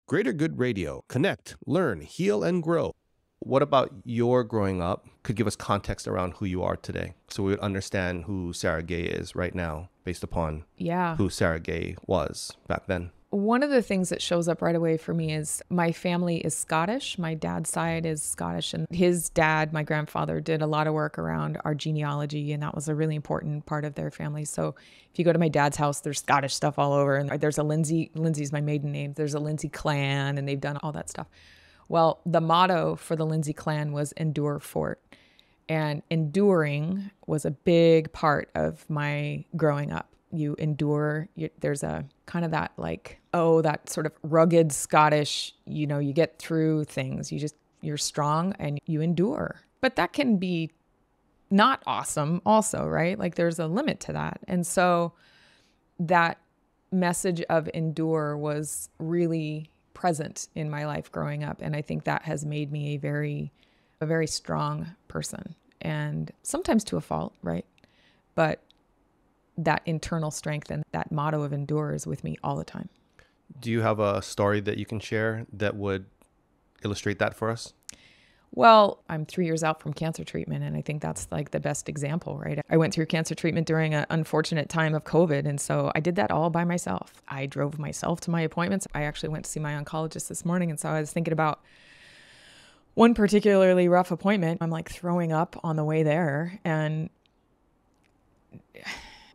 Greater Good Radio. Connect, learn, heal, and grow. What about your growing up could give us context around who you are today, so we would understand who Sarah Gay is right now based upon who Sarah Gay was back then? One of the things that shows up right away for me is my family is Scottish. My dad's side is Scottish, and his dad, my grandfather, did a lot of work around our genealogy, and that was a really important part of their family. So if you go to my dad's house, there's Scottish stuff all over, and there's a Lindsay's my maiden name. There's a Lindsay clan, and they've done all that stuff. Well, the motto for the Lindsay clan was Endure Fort, and enduring was a big part of my growing up. You endure, there's a kind of that that sort of rugged Scottish, you get through things. You're strong and you endure. But that can be not awesome also, right? Like there's a limit to that. And so that message of endure was really present in my life growing up. And I think that has made me a very strong person, and sometimes to a fault, right? But that internal strength and that motto of endure is with me all the time. Do you have a story that you can share that would illustrate that for us? Well, I'm 3 years out from cancer treatment, and I think that's like the best example, right? I went through cancer treatment during an unfortunate time of COVID, and so I did that all by myself. I drove myself to my appointments. I actually went to see my oncologist this morning, and so I was thinking about one particularly rough appointment. I'm like throwing up on the way there, and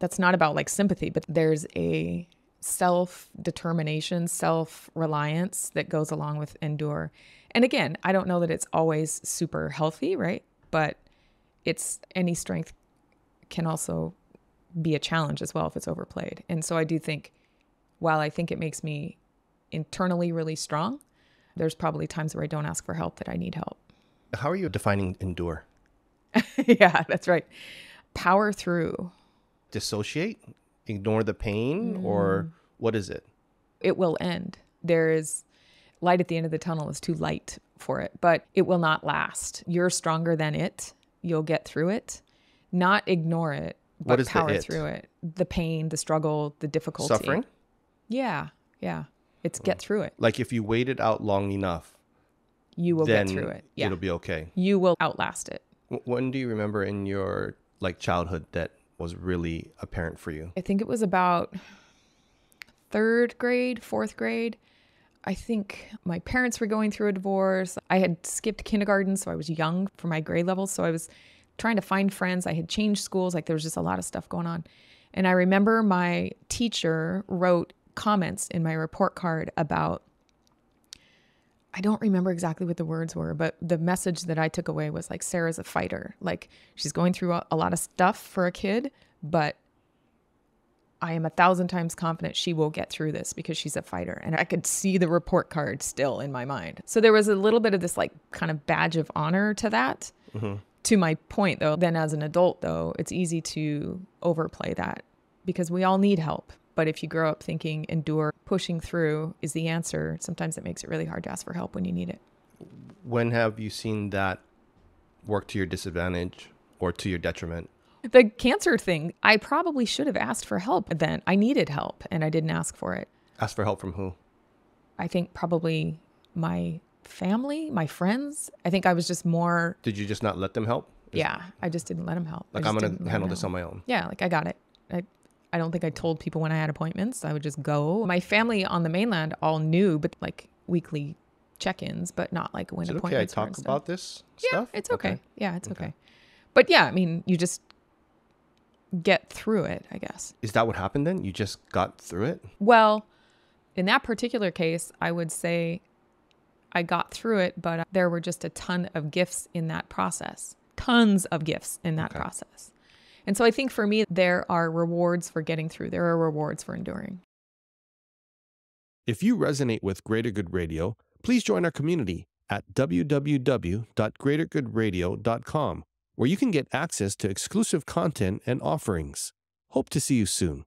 that's not about like sympathy, but there's a self-determination, self-reliance that goes along with endure. And again, I don't know that it's always super healthy, right? But any strength can also be a challenge as well if it's overplayed. And so I do think, while I think it makes me internally really strong, there's probably times where I don't ask for help that I need help. How are you defining endure? Yeah, that's right. Power through. Dissociate? Ignore the pain? Or what is it? It will end. There is light at the end of the tunnel. Is too light for it, but it will not last. You're stronger than it. You'll get through it. Not ignore it, but what is power through it. The pain, the struggle, the difficulty. Suffering? Yeah. It's get through it. Like if you wait it out long enough, you will get through it. Yeah. It'll be okay. You will outlast it. When do you remember in your childhood that was really apparent for you? I think it was about 3rd grade, 4th grade. I think my parents were going through a divorce. I had skipped kindergarten, so I was young for my grade levels. So I was trying to find friends. I had changed schools. Like there was just a lot of stuff going on. And I remember my teacher wrote comments in my report card about, I don't remember exactly what the words were, but the message that I took away was like, Sarah's a fighter. Like she's going through a lot of stuff for a kid, but I am 1,000 times confident she will get through this because she's a fighter. And I could see the report card still in my mind. So there was a little bit of this like kind of badge of honor to that. Mm-hmm. To my point though, then as an adult though, it's easy to overplay that because we all need help. But if you grow up thinking endure, pushing through is the answer, sometimes it makes it really hard to ask for help when you need it. When have you seen that work to your disadvantage or to your detriment? The cancer thing, I probably should have asked for help then. I needed help and I didn't ask for it. Ask for help from who? I think probably my family, my friends. I think I was just more... Did you just not let them help? Yeah, I just didn't let them help. Like I'm going to handle this on my own. Yeah, like I got it. I don't think I told people when I had appointments. I would just go. My family on the mainland all knew, but like weekly check-ins, but not like when appointments. Is it okay I talk about this stuff? Yeah, it's okay. Yeah, it's okay. But yeah, I mean, you just get through it, I guess. Is that what happened then? You just got through it? Well, in that particular case, I would say I got through it, but there were just a ton of gifts in that process. Tons of gifts in that process. And so I think for me, there are rewards for getting through. There are rewards for enduring. If you resonate with Greater Good Radio, please join our community at www.greatergoodradio.com, where you can get access to exclusive content and offerings. Hope to see you soon.